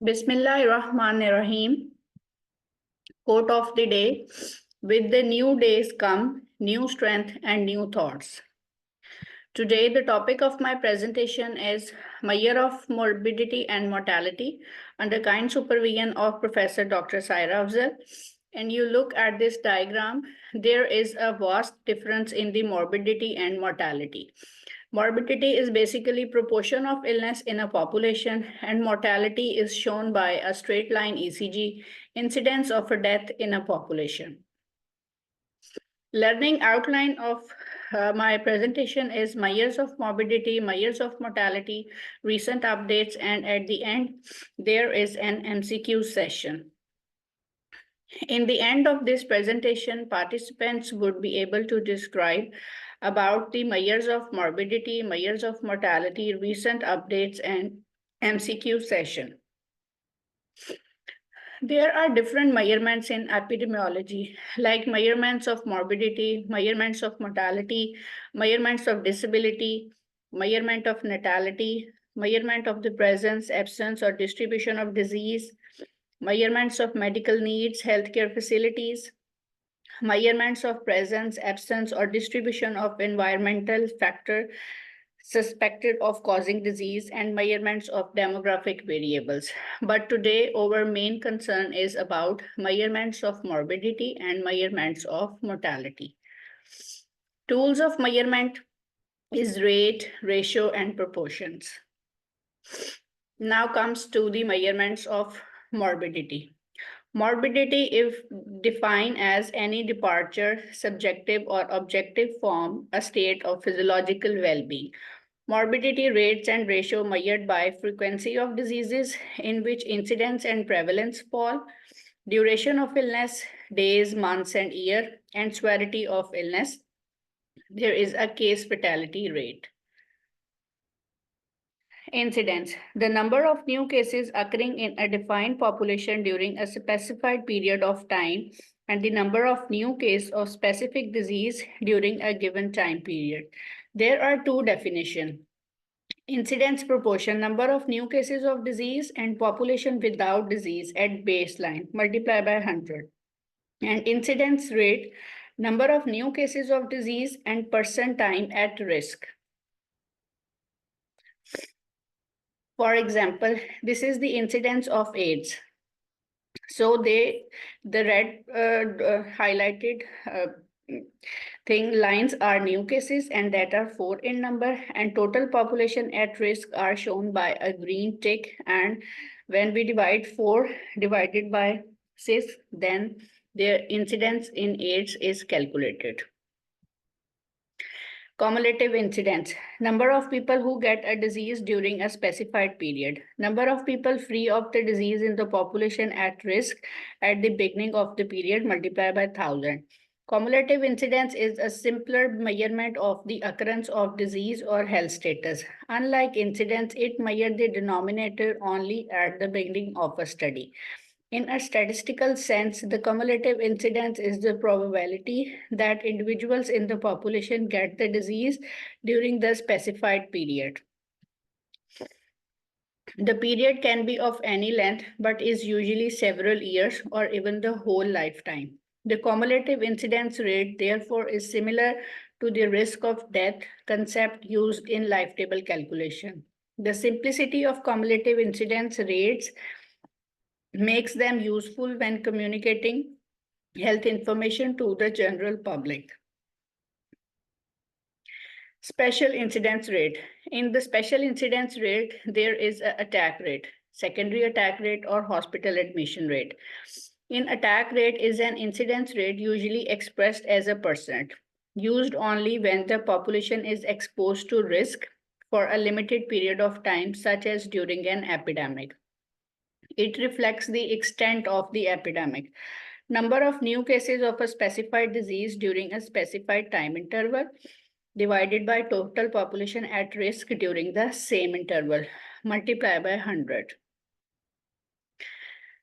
Bismillahirrahmanirrahim. Quote of the day: with the new days come new strength and new thoughts. Today, the topic of my presentation is my year of morbidity and mortality under kind supervision of Professor Dr. Saira Afzal. And you look at this diagram, there is a vast difference in the morbidity and mortality. Morbidity is basically proportion of illness in a population, and mortality is shown by a straight line ECG, incidence of a death in a population. Learning outline of my presentation is my years of morbidity, my years of mortality, recent updates, and at the end, there is an MCQ session. In the end of this presentation, participants would be able to describe about the years of morbidity, years of mortality, recent updates, and MCQ session. There are different measurements in epidemiology, like measurements of morbidity, measurements of mortality, measurements of disability, measurement of natality, measurement of the presence, absence, or distribution of disease, measurements of medical needs, healthcare facilities, measurements of presence, absence, or distribution of environmental factor suspected of causing disease, and measurements of demographic variables. But today, our main concern is about measurements of morbidity and measurements of mortality. Tools of measurement is rate, ratio, and proportions. Now comes to the measurements of morbidity. Morbidity is defined as any departure, subjective or objective, from a state of physiological well-being. Morbidity rates and ratio measured by frequency of diseases in which incidence and prevalence fall, duration of illness, days, months, and year, and severity of illness. There is a case fatality rate. Incidence: the number of new cases occurring in a defined population during a specified period of time, and the number of new cases of specific disease during a given time period. There are two definitions: incidence proportion, number of new cases of disease, and population without disease at baseline, multiply by 100. And incidence rate, number of new cases of disease and percent time at risk. For example, this is the incidence of AIDS. So the red highlighted lines are new cases, and that are 4 in number, and total population at risk are shown by a green tick. And when we divide 4 divided by 6, then their incidence in AIDS is calculated. Cumulative incidence: number of people who get a disease during a specified period, number of people free of the disease in the population at risk at the beginning of the period, multiplied by 1000. Cumulative incidence is a simpler measurement of the occurrence of disease or health status. Unlike incidence, it measures the denominator only at the beginning of a study. In a statistical sense, the cumulative incidence is the probability that individuals in the population get the disease during the specified period. The period can be of any length, but is usually several years or even the whole lifetime. The cumulative incidence rate, therefore, is similar to the risk of death concept used in life table calculation. The simplicity of cumulative incidence rates makes them useful when communicating health information to the general public. Special incidence rate. In the special incidence rate, there is an attack rate, secondary attack rate, or hospital admission rate. In attack rate is an incidence rate usually expressed as a %, used only when the population is exposed to risk for a limited period of time, such as during an epidemic. It reflects the extent of the epidemic. Number of new cases of a specified disease during a specified time interval divided by total population at risk during the same interval, multiply by 100.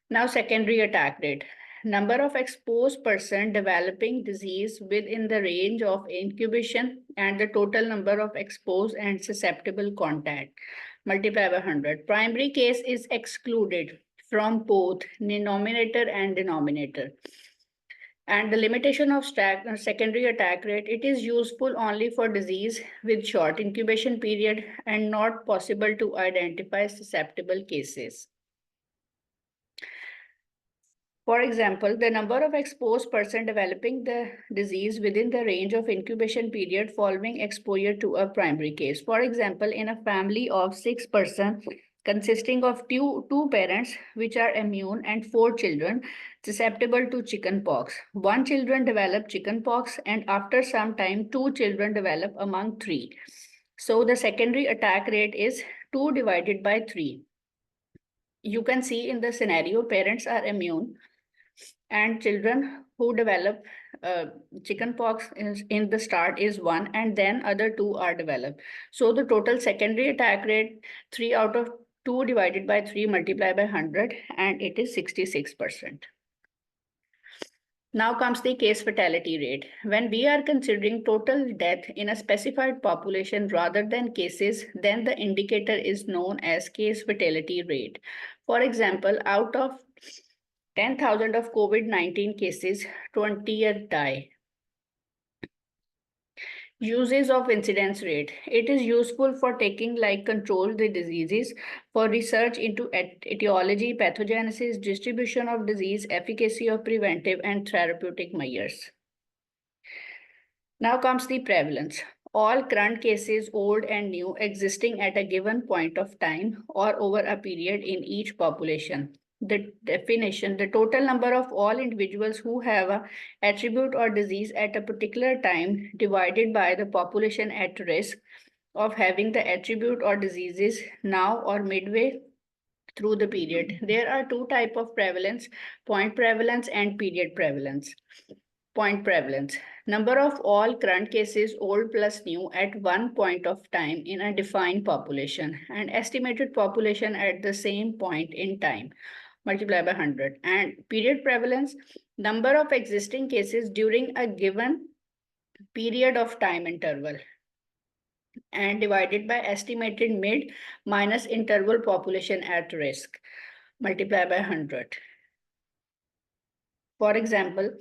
Now, secondary attack rate. number of exposed person developing disease within the range of incubation and the total number of exposed and susceptible contact, multiply by 100. Primary case is excluded from both numerator and denominator. And the limitation of secondary attack rate, it is useful only for disease with short incubation period and not possible to identify susceptible cases. For example, the number of exposed person developing the disease within the range of incubation period following exposure to a primary case. For example, in a family of 6 persons consisting of two parents which are immune and 4 children susceptible to chickenpox. 1 children develop chickenpox and after some time 2 children develop among 3. So the secondary attack rate is 2 divided by 3. You can see in the scenario parents are immune and children who develop chickenpox in the start is 1 and then other 2 are developed. So the total secondary attack rate 3 out of 2 divided by 3 multiplied by 100 and it is 66%. Now comes the case fatality rate. When we are considering total death in a specified population rather than cases, then the indicator is known as case fatality rate. For example, out of 10,000 of COVID-19 cases, 20 die. Uses of incidence rate. It is useful for taking like control the diseases, for research into etiology, pathogenesis, distribution of disease, efficacy of preventive and therapeutic measures. Now comes the prevalence. All current cases, old and new, existing at a given point of time or over a period in each population. The definition, the total number of all individuals who have an attribute or disease at a particular time divided by the population at risk of having the attribute or diseases now or midway through the period. There are 2 types of prevalence, point prevalence and period prevalence. Point prevalence. Number of all current cases, old plus new, at one point of time in a defined population and estimated population at the same point in time, multiply by 100. And period prevalence, number of existing cases during a given period of time interval and divided by estimated mid minus interval population at risk, multiply by 100. For example,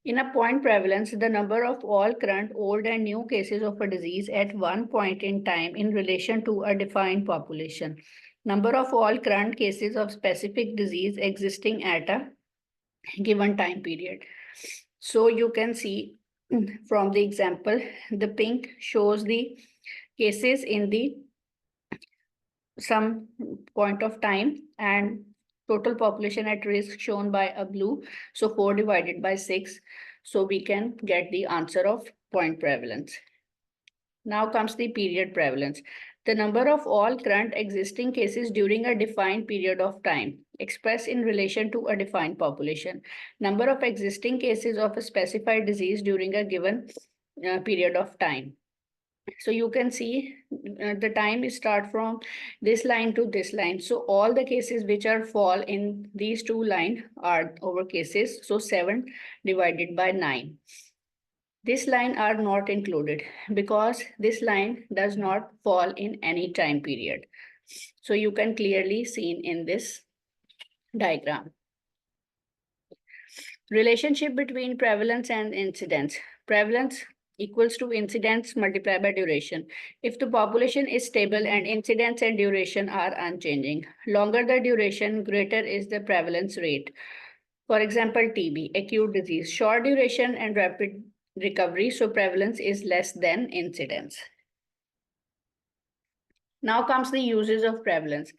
in a point prevalence, the number of all current, old and new cases of a disease at one point in time in relation to a defined population. Number of all current cases of specific disease existing at a given time period. So you can see from the example, the pink shows the cases in the some point of time and total population at risk shown by a blue. So 4 divided by 6. So we can get the answer of point prevalence. Now comes the period prevalence. The number of all current existing cases during a defined period of time, expressed in relation to a defined population. Number of existing cases of a specified disease during a given period of time. So you can see the time is start from this line to this line. So all the cases which are fall in these 2 lines are over cases. So 7 divided by 9. This line are not included because this line does not fall in any time period. So you can clearly see in this diagram. Relationship between prevalence and incidence. Prevalence equals to incidence multiplied by duration. If the population is stable and incidence and duration are unchanging, longer the duration, greater is the prevalence rate. For example, TB, acute disease, short duration and rapid recovery, so prevalence is less than incidence. Now comes the uses of prevalence.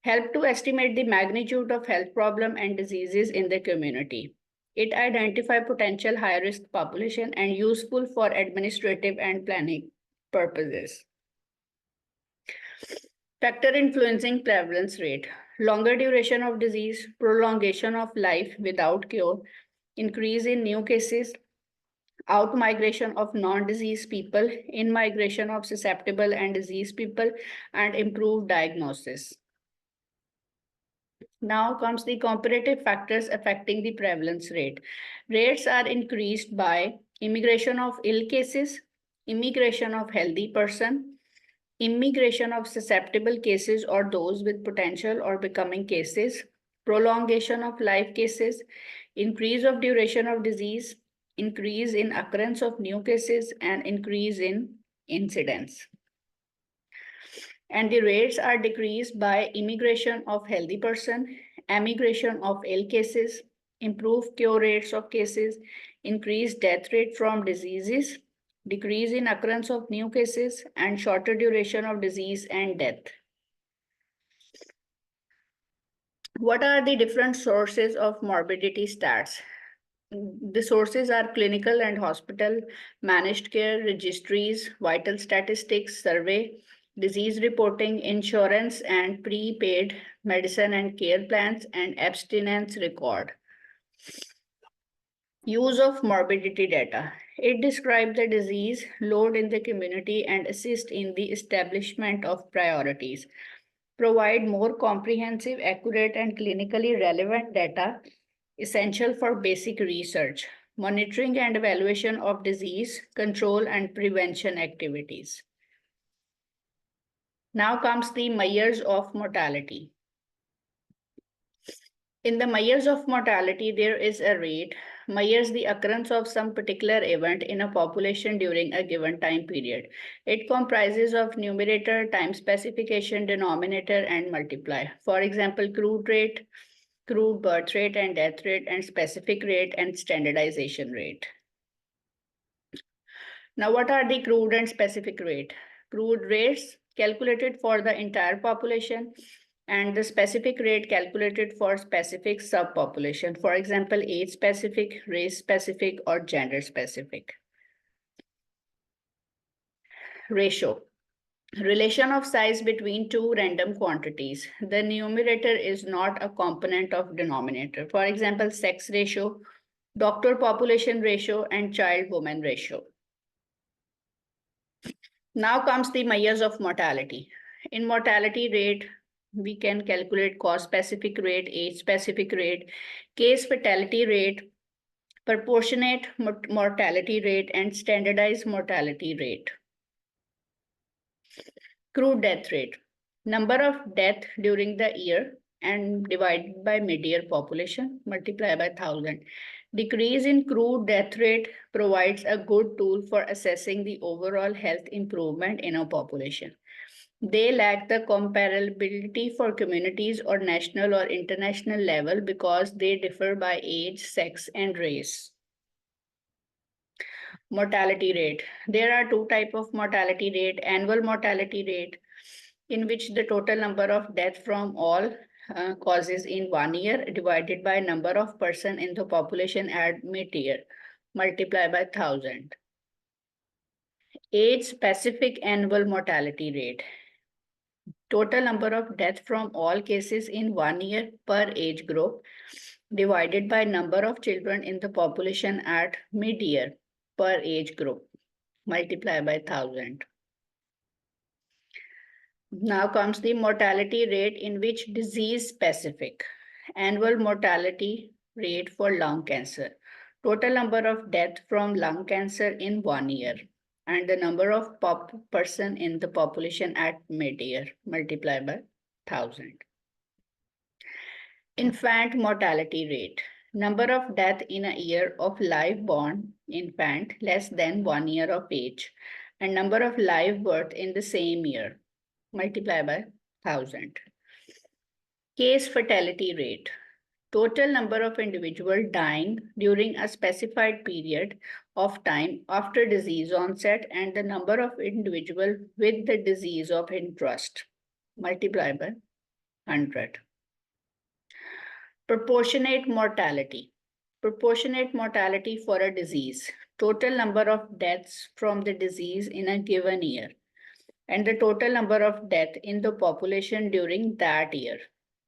Help to estimate the magnitude of health problem and diseases in the community. It identifies potential high-risk population and useful for administrative and planning purposes. Factor influencing prevalence rate. Longer duration of disease, prolongation of life without cure, increase in new cases, out-migration of non-disease people, in-migration of susceptible and diseased people, and improved diagnosis. Now comes the comparative factors affecting the prevalence rate. Rates are increased by immigration of ill cases, immigration of healthy person, immigration of susceptible cases or those with potential or becoming cases, prolongation of life cases, increase of duration of disease, increase in occurrence of new cases, and increase in incidence. And the rates are decreased by immigration of healthy person, emigration of ill cases, improved cure rates of cases, increased death rate from diseases, decrease in occurrence of new cases, and shorter duration of disease and death. What are the different sources of morbidity stats? The sources are clinical and hospital, managed care, registries, vital statistics, survey, disease reporting, insurance and prepaid medicine and care plans, and abstinence record. Use of morbidity data. It describes the disease load in the community and assists in the establishment of priorities. Provide more comprehensive, accurate, and clinically relevant data essential for basic research, monitoring and evaluation of disease control and prevention activities. Now comes the measures of mortality. In the measures of mortality, there is a rate, measures the occurrence of some particular event in a population during a given time period. It comprises of numerator, time specification, denominator, and multiplier. For example, crude rate, crude birth rate and death rate, and specific rate and standardization rate. Now, what are the crude and specific rate? Crude rates calculated for the entire population, and the specific rate calculated for specific subpopulation. For example, age specific, race specific, or gender specific. Ratio. Relation of size between two random quantities. The numerator is not a component of denominator. For example, sex ratio, doctor population ratio, and child woman ratio. Now comes the measures of mortality. In mortality rate, we can calculate cause specific rate, age specific rate, case fatality rate, proportionate mortality rate, and standardized mortality rate. Crude death rate. Number of death during the year and divided by mid-year population, multiply by 1,000. Decrease in crude death rate provides a good tool for assessing the overall health improvement in a population. They lack the comparability for communities or national or international level because they differ by age, sex, and race. Mortality rate. There are two types of mortality rate. Annual mortality rate, in which the total number of deaths from all causes in 1 year divided by number of person in the population at mid-year, multiply by 1,000. Age-specific annual mortality rate. Total number of deaths from all cases in 1 year per age group divided by number of children in the population at mid-year per age group, multiply by 1,000. Now comes the mortality rate in which disease specific. Annual mortality rate for lung cancer. Total number of deaths from lung cancer in 1 year. And the number of person in the population at mid-year, multiplied by 1,000. Infant mortality rate. Number of death in a year of live born infant less than 1 year of age. And number of live birth in the same year, multiply by 1,000. Case fatality rate. Total number of individuals dying during a specified period of time after disease onset and the number of individuals with the disease of interest, multiply by 100. Proportionate mortality. Proportionate mortality for a disease. Total number of deaths from the disease in a given year and the total number of deaths in the population during that year,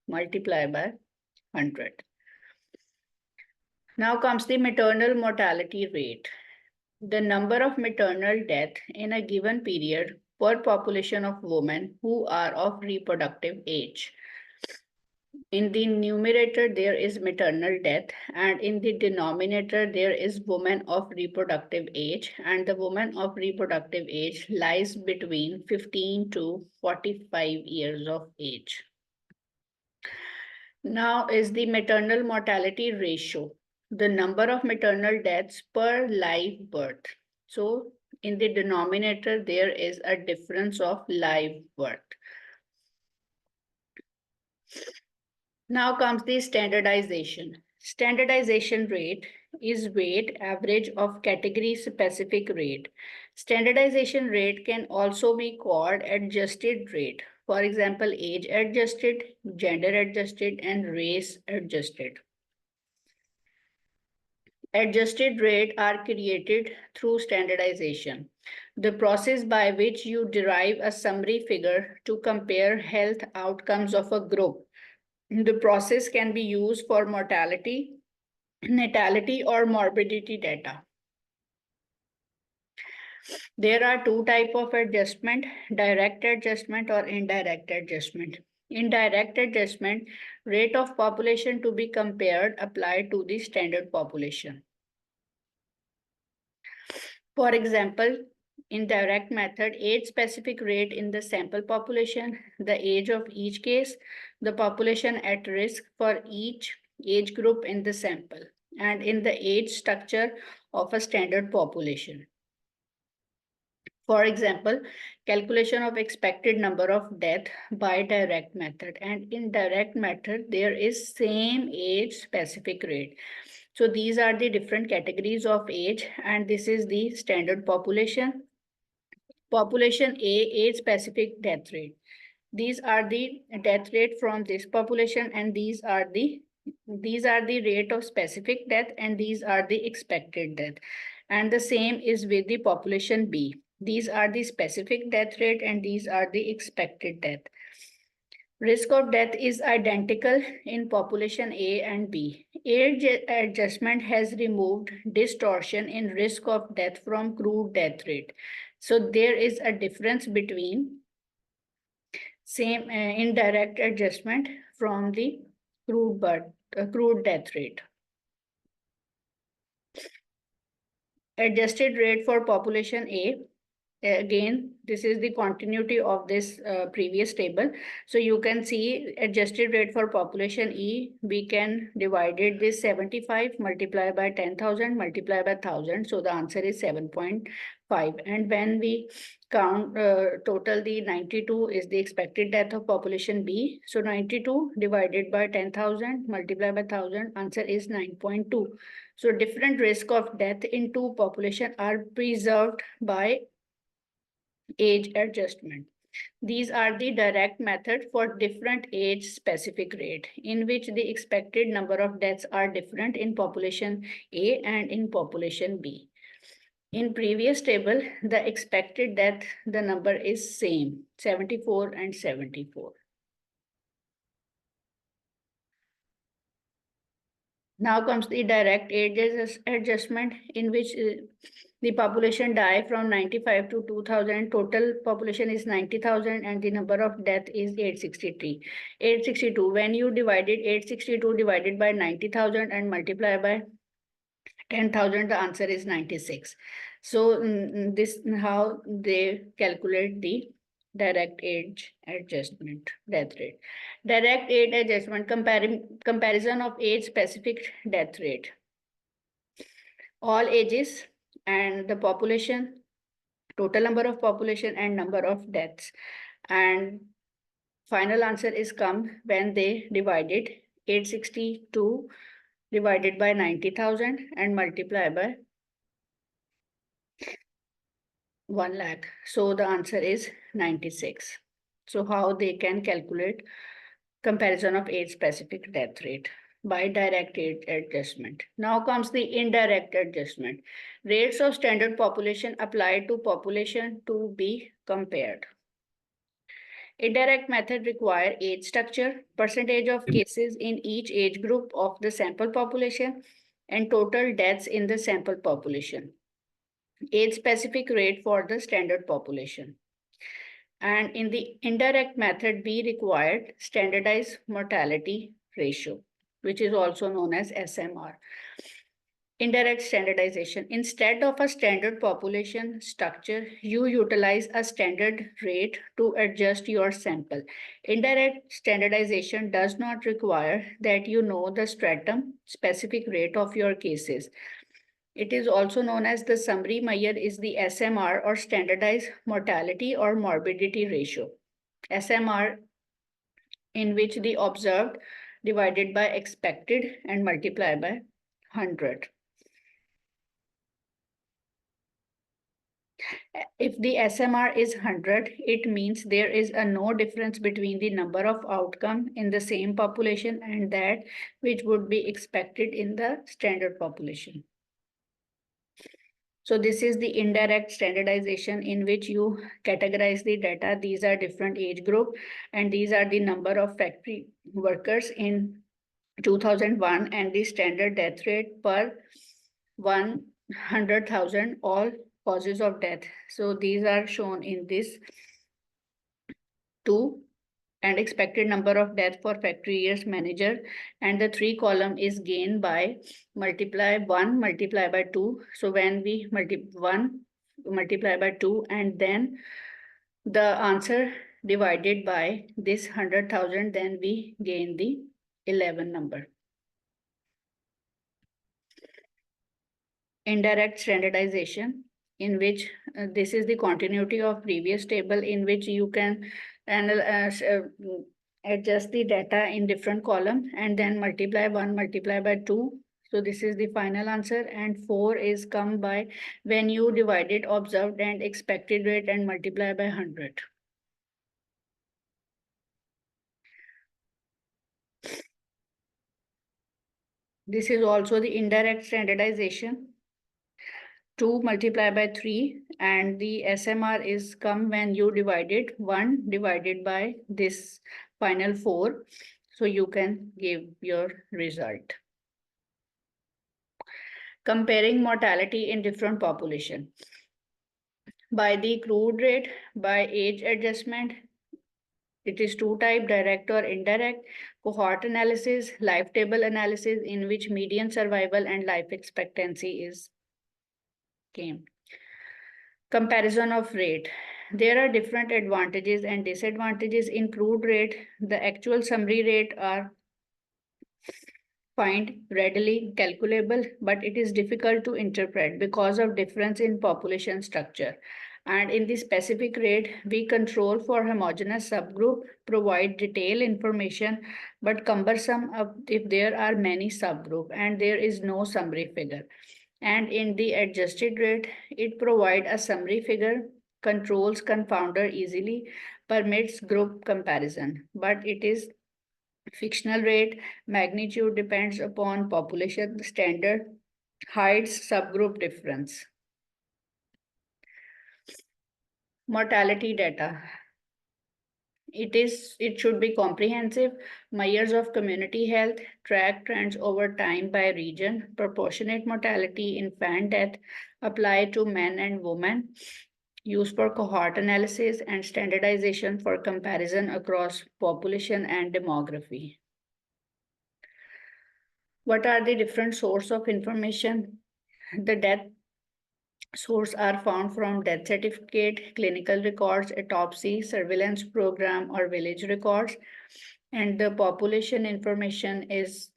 multiply by 100. Now comes the maternal mortality rate. The number of maternal deaths in a given period per population of women who are of reproductive age. In the numerator, there is maternal death, and in the denominator, there is woman of reproductive age, and the woman of reproductive age lies between 15 to 45 years of age. Now is the maternal mortality ratio, the number of maternal deaths per live birth. So in the denominator, there is a difference of live birth. Now comes the standardization. Standardization rate is weight average of category specific rate. Standardization rate can also be called adjusted rate. For example, age adjusted, gender adjusted, and race adjusted. Adjusted rate are created through standardization, the process by which you derive a summary figure to compare health outcomes of a group. The process can be used for mortality, natality, or morbidity data. There are two types of adjustment, direct adjustment or indirect adjustment. Indirect adjustment, rate of population to be compared applied to the standard population. For example, in direct method, age-specific rate in the sample population, the age of each case, the population at risk for each age group in the sample, and in the age structure of a standard population. For example, calculation of expected number of death by direct method, and in direct method, there is same age-specific rate. So these are the different categories of age, and this is the standard population. Population A, age-specific death rate. These are the death rate from this population, and these are the rate of specific death, and these are the expected death. And the same is with the population B. These are the specific death rate, and these are the expected death. Risk of death is identical in population A and B. Age adjustment has removed distortion in risk of death from crude death rate. So there is a difference between same indirect adjustment from the crude death rate. Adjusted rate for population A. Again, this is the continuity of this previous table. So you can see adjusted rate for population E, we can divide this 75 multiplied by 10,000 multiplied by 1,000. So the answer is 7.5. And when we count total, the 92 is the expected death of population B. So 92 divided by 10,000 multiplied by 1,000, answer is 9.2. So different risk of death in two population are preserved by age adjustment. These are the direct method for different age specific rate, in which the expected number of deaths are different in population A and in population B. In previous table, the expected death, the number is same, 74 and 74. Now comes the direct age adjustment, in which the population die from 95 to 2000. Total population is 90,000 and the number of death is 863. 862. When you divided 862 divided by 90,000 and multiply by 10,000, the answer is 96. So this is how they calculate the direct age adjustment death rate. Direct age adjustment comparison of age specific death rate. All ages and the population, total number of population and number of deaths. And final answer is come when they divided 862 divided by 90,000 and multiply by 1 lakh. So the answer is 96. So how they can calculate comparison of age specific death rate by direct age adjustment. Now comes the indirect adjustment. Rates of standard population applied to population to be compared. Indirect method require age structure, percentage of cases in each age group of the sample population, and total deaths in the sample population. Age specific rate for the standard population. And in the indirect method, we required standardized mortality, ratio, which is also known as SMR. Indirect standardization. Instead of a standard population structure, you utilize a standard rate to adjust your sample. Indirect standardization does not require that you know the stratum specific rate of your cases. It is also known as the summary measure is the SMR or standardized mortality or morbidity ratio. SMR in which the observed divided by expected and multiplied by 100. If the SMR is 100, it means there is a no difference between the number of outcome in the same population and that which would be expected in the standard population. So this is the indirect standardization in which you categorize the data. These are different age group and these are the number of factory workers in 2001 and the standard death rate per 100,000 all causes of death. So these are shown in this two and expected number of death for factory years manager, and the 3 column is gain by multiply 1 multiply by 2. So when we multiply by 2 and then the answer divided by this 100,000, then we gain the 11 number. Indirect standardization in which this is the continuity of previous table in which you can adjust the data in different column and then multiply 1 multiply by 2. So this is the final answer, and 4 is come by when you divided observed and expected rate and multiply by 100. This is also the indirect standardization. 2 multiplied by 3 and the SMR is come when you divided 1 divided by this final 4. So you can give your result. Comparing mortality in different population. By the crude rate, by age adjustment, it is two type, direct or indirect. Cohort analysis, life table analysis in which median survival and life expectancy is came. Comparison of rate. There are different advantages and disadvantages in crude rate. The actual summary rate are find readily calculable, but it is difficult to interpret because of difference in population structure. And in the specific rate, we control for homogeneous subgroup, provide detailed information, but cumbersome if there are many subgroup and there is no summary figure. And in the adjusted rate, it provides a summary figure, controls confounder easily, permits group comparison, but it is fictional rate. Magnitude depends upon population standard, hides subgroup difference. Mortality data. It should be comprehensive, measures of community health, track trends over time by region, proportionate mortality, infant death, apply to men and women, used for cohort analysis and standardization for comparison across population and demography. What are the different sources of information? The death source are found from death certificate, clinical records, autopsy, surveillance program, or village records. And the population information is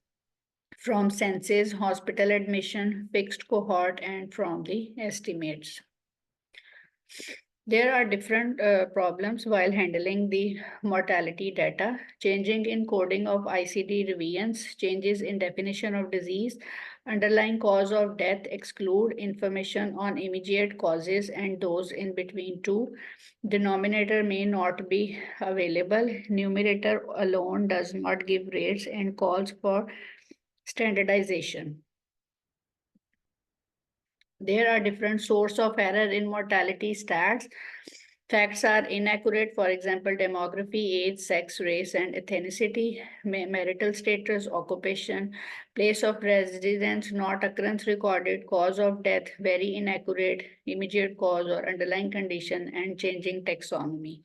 from census, hospital admission, fixed cohort, and from the estimates. There are different problems while handling the mortality data, changing in coding of ICD revisions, changes in definition of disease, underlying cause of death exclude information on immediate causes and those in between two. Denominator may not be available. Numerator alone does not give rates and calls for standardization. There are different sources of error in mortality stats. Facts are inaccurate, for example, demography, age, sex, race, and ethnicity, marital status, occupation, place of residence, not occurrence recorded, cause of death, very inaccurate, immediate cause or underlying condition, and changing taxonomy.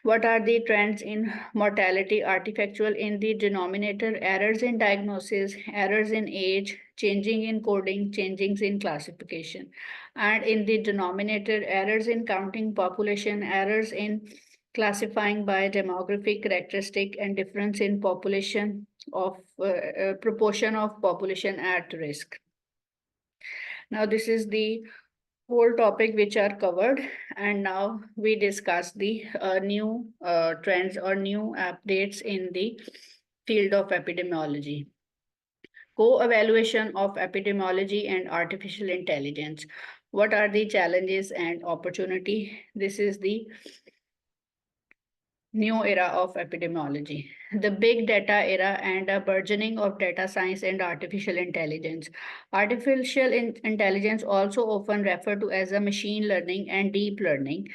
What are the trends in mortality? Artifactual in the denominator, errors in diagnosis, errors in age, changing in coding, changings in classification. And in the denominator, errors in counting population, errors in classifying by demographic characteristic, and difference in population of proportion of population at risk. Now, this is the whole topic which are covered, and now we discuss the new trends or new updates in the field of epidemiology. Co-evaluation of epidemiology and artificial intelligence. What are the challenges and opportunity? This is the new era of epidemiology, the big data era, and a burgeoning of data science and artificial intelligence. Artificial intelligence, also often referred to as a machine learning and deep learning,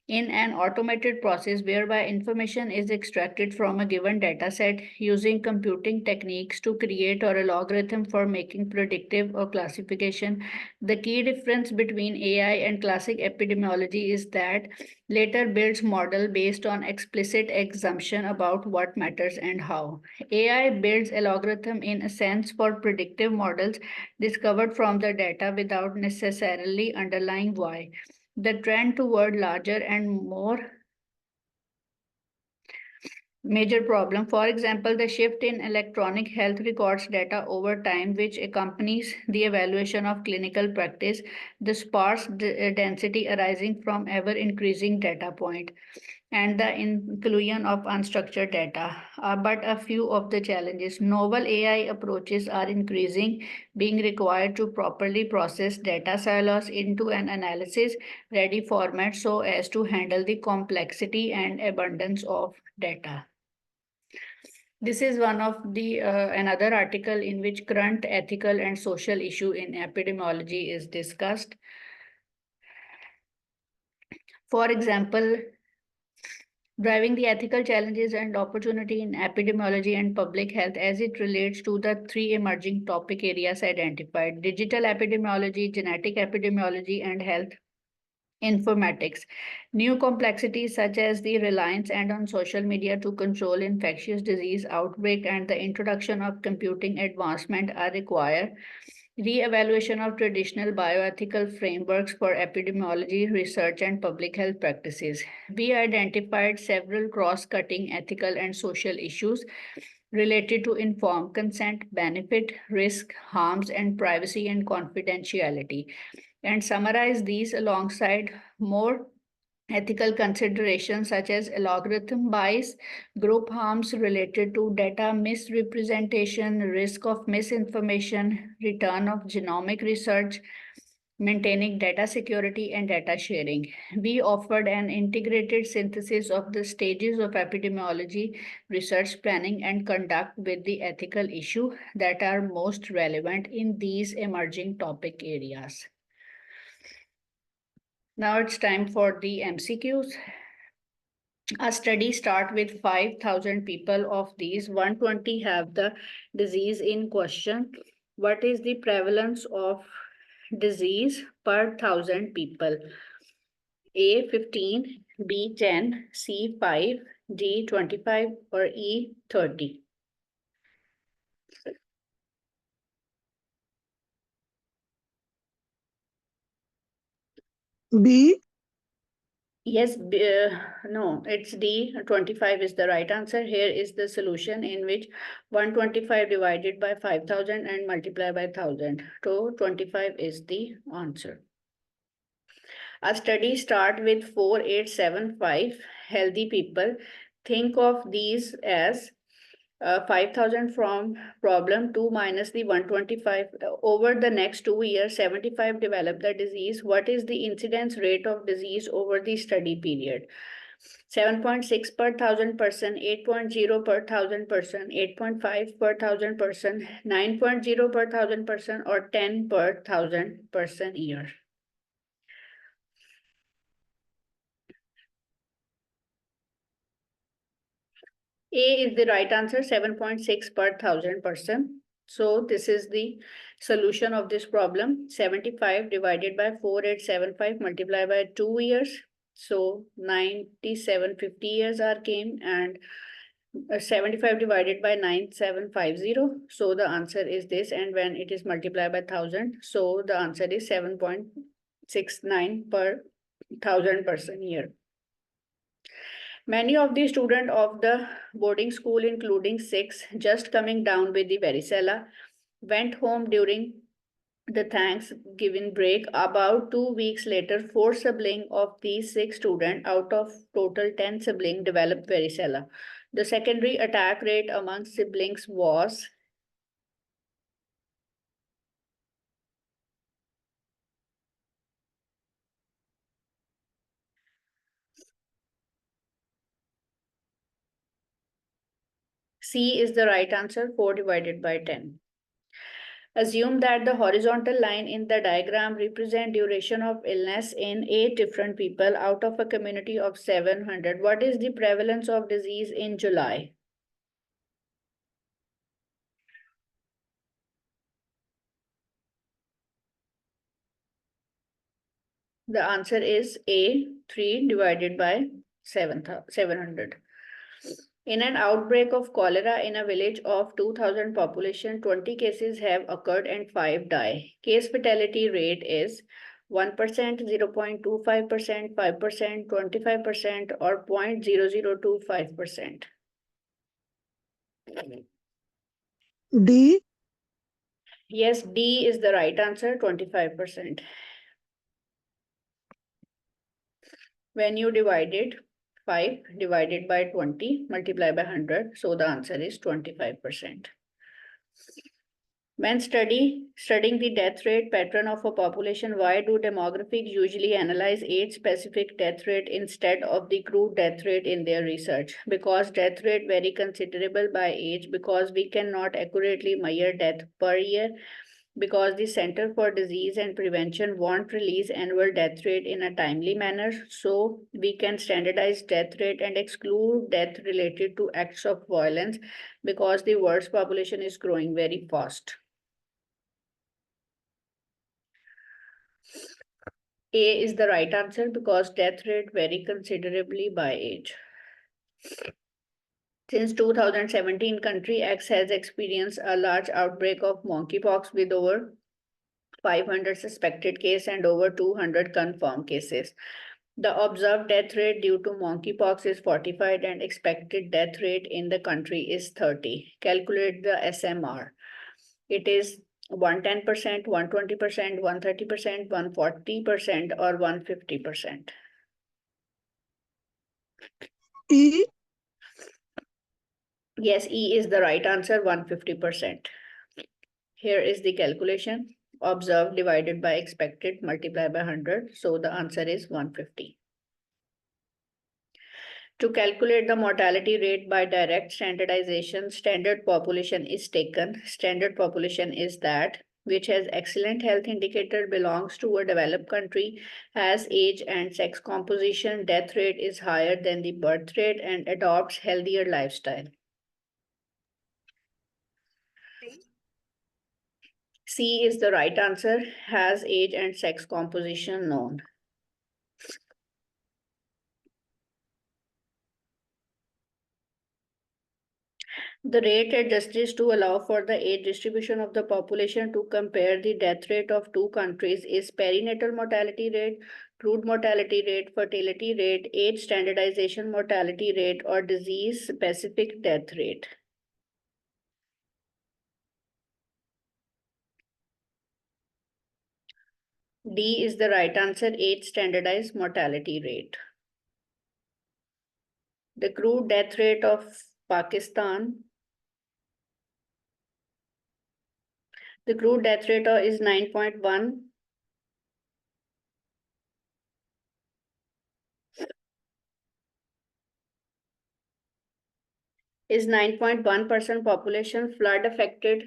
in an automated process whereby information is extracted from a given data set using computing techniques to create or a logarithm for making predictive or classification. The key difference between AI and classic epidemiology is that later builds model based on explicit assumption about what matters and how. AI builds a logarithm in a sense for predictive models discovered from the data without necessarily underlying why. The trend toward larger and more major problem. For example, the shift in electronic health records data over time, which accompanies the evaluation of clinical practice, the sparse density arising from ever increasing data point, and the inclusion of unstructured data are but a few of the challenges. Novel AI approaches are increasing, being required to properly process data silos into an analysis ready format so as to handle the complexity and abundance of data. This is one of the another article in which current ethical and social issue in epidemiology is discussed. For example, driving the ethical challenges and opportunity in epidemiology and public health as it relates to the three emerging topic areas identified: digital epidemiology, genetic epidemiology, and health informatics. New complexities such as the reliance and on social media to control infectious disease outbreak and the introduction of computing advancement are required. Re-evaluation of traditional bioethical frameworks for epidemiology research and public health practices. We identified several cross-cutting ethical and social issues related to informed consent, benefit, risk, harms, and privacy and confidentiality, and summarize these alongside more ethical considerations such as algorithm bias, group harms related to data misrepresentation, risk of misinformation, return of genomic research, maintaining data security and data sharing. We offered an integrated synthesis of the stages of epidemiology, research planning, and conduct with the ethical issue that are most relevant in these emerging topic areas. Now it's time for the MCQs. A study start with 5,000 people. Of these, 120 have the disease in question. What is the prevalence of disease per 1,000 people? A 15, B 10, C 5, D 25, or E 30? B. Yes, no, it's D. 25 is the right answer. Here is the solution in which 125 divided by 5,000 and multiply by 1,000. So 25 is the answer. A study start with 4,875 healthy people. Think of these as 5,000 from problem 2 minus the 125. Over the next 2 years, 75 develop the disease. What is the incidence rate of disease over the study period? 7.6 per 1,000 person, 8.0 per 1,000 person, 8.5 per 1,000 person, 9.0 per 1,000 person, or 10 per 1,000 person year. A is the right answer, 7.6 per 1,000 person. So this is the solution of this problem. 75 divided by 4,875 multiplied by 2 years. So 9750 years are came, and 75 divided by 9750. So the answer is this, and when it is multiplied by 1000, so the answer is 7.69 per 1000 person year. Many of the students of the boarding school, including 6, just coming down with the varicella, went home during the Thanksgiving break. About 2 weeks later, 4 siblings of these 6 students out of total 10 siblings developed varicella. The secondary attack rate among siblings was C is the right answer, 4 divided by 10. Assume that the horizontal line in the diagram represents duration of illness in 8 different people out of a community of 700. What is the prevalence of disease in July? The answer is A, 3 divided by 700. In an outbreak of cholera in a village of 2000 population, 20 cases have occurred and 5 die. Case fatality rate is 1%, 0.25%, 5%, 25%, or 0.0025%. D. Yes, D is the right answer, 25%. When you divided 5 divided by 20 multiplied by 100, so the answer is 25%. When studying the death rate pattern of a population, why do demographics usually analyze age-specific death rate instead of the crude death rate in their research? Because death rate vary considerable by age, because we cannot accurately measure death per year, because the Center for Disease and Prevention won't release annual death rate in a timely manner, so we can standardize death rate and exclude death related to acts of violence because the world's population is growing very fast. A is the right answer because death rate vary considerably by age. Since 2017, country X has experienced a large outbreak of monkeypox with over 500 suspected cases and over 200 confirmed cases. The observed death rate due to monkeypox is 45 and expected death rate in the country is 30. Calculate the SMR. It is 110%, 120%, 130%, 140%, or 150%. E. Yes, E is the right answer, 150%. Here is the calculation. Observed divided by expected multiplied by 100. So the answer is 150. To calculate the mortality rate by direct standardization, standard population is taken. Standard population is that which has excellent health indicator, belongs to a developed country, has age and sex composition, death rate is higher than the birth rate, and adopts healthier lifestyle. C is the right answer, has age and sex composition known. The rate adjusts to allow for the age distribution of the population to compare the death rate of two countries is perinatal mortality rate, crude mortality rate, fertility rate, age standardization mortality rate, or disease-specific death rate. D is the right answer, age standardized mortality rate. The crude death rate of Pakistan, the crude death rate is 9.1. Is 9.1% population flood affected.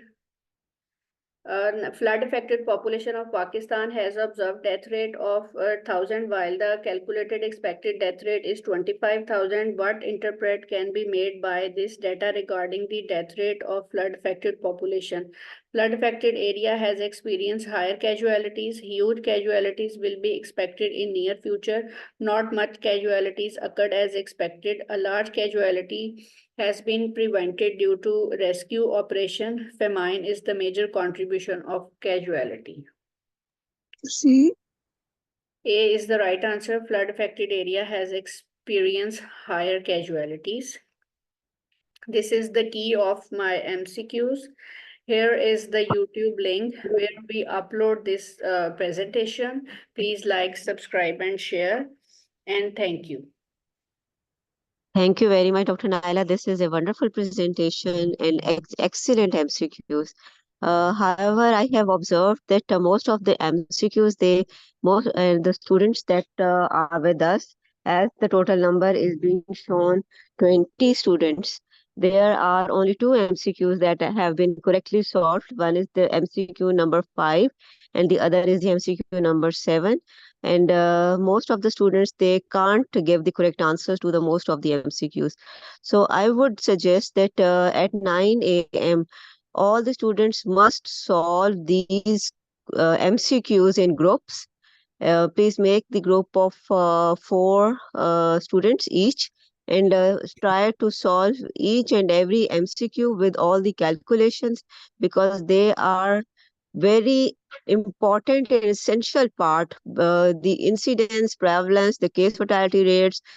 Flood affected population of Pakistan has observed death rate of 1,000 while the calculated expected death rate is 25,000. What interpret can be made by this data regarding the death rate of flood affected population? Flood affected area has experienced higher casualties. Huge casualties will be expected in near future. Not much casualties occurred as expected. A large casualty has been prevented due to rescue operation. Famine is the major contribution of casualty. C. A is the right answer. Flood affected area has experienced higher casualties. This is the key of my MCQs. Here is the YouTube link where we upload this presentation. Please like, subscribe, and share. And thank you. Thank you very much, Dr. Naila. This is a wonderful presentation and excellent MCQs. However, I have observed that most of the MCQs, the students that are with us, as the total number is being shown, 20 students. There are only two MCQs that have been correctly solved. One is the MCQ number 5, and the other is the MCQ number 7. And most of the students, they can't give the correct answers to the most of the MCQs. So I would suggest that at 9 a.m. all the students must solve these MCQs in groups. Please make the group of 4 students each, and try to solve each and every MCQ with all the calculations, because they are very important and essential part. The incidence, prevalence, the case fatality rates,